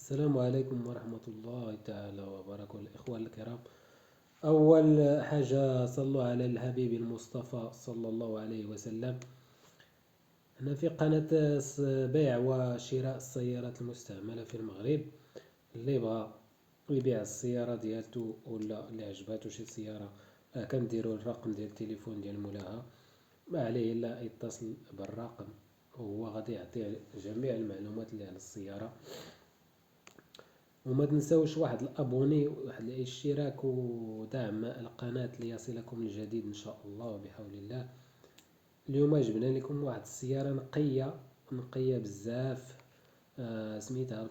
السلام عليكم ورحمة الله تعالى وبركاته الإخوان الكرام. أول حاجة صلوا على الحبيب المصطفى صلى الله عليه وسلم. أنا في قناة بيع وشراء السيارات المستعملة في المغرب. اللي بغى يبيع السيارة ديالتو ولا اللي عجباتو شي سيارة كنديرو الرقم ديال التليفون ديال مولاها، ما عليه إلا يتصل بالرقم وهو غادي يعطيه جميع المعلومات اللي على السيارة. وما تنساوش واحد الابوني واحد الاشتراك ودعم القناة ليصلكم الجديد ان شاء الله وبحول الله. اليوم جبنا لكم واحد السيارة نقية بزاف، سميتها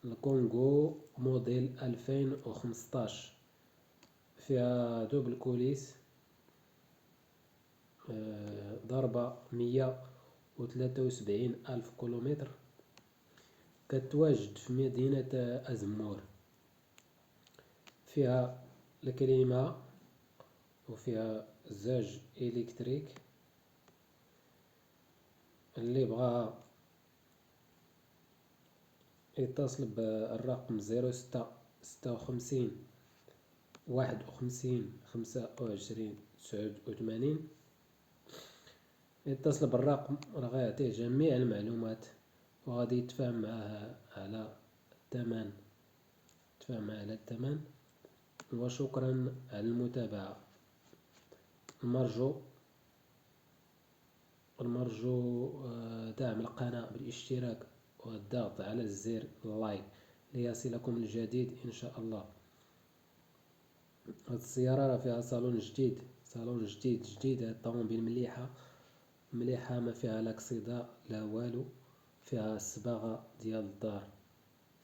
الكونغو موديل 2015. فيها دوبل كوليس، ضربة 173 ألف كيلومتر. كتواجد في مدينة أزمور. فيها الكليمة وفيها زاج إلكتريك. اللي بغى يتصل بالرقم 0656 51 25 89. يتصل بالرقم راه غيعطيه جميع المعلومات وغادي يتفاهم معاه على الثمن. وشكرا على المتابعة. المرجو دعم القناة بالاشتراك والضغط على زر اللايك ليصلكم الجديد إن شاء الله. هاد السيارة راه فيها صالون جديد جديد. هاد الطوموبيل مليحة، ما فيها لاكسيدا لا والو. فيها الصباغة ديال الدار،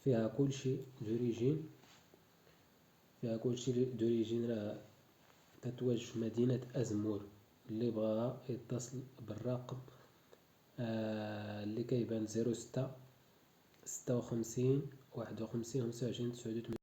فيها كلشي دوريجين. راه كتواجد في مدينة أزمور. اللي بغاها يتصل بالرقم اللي كيبان 06 56 51 25 89.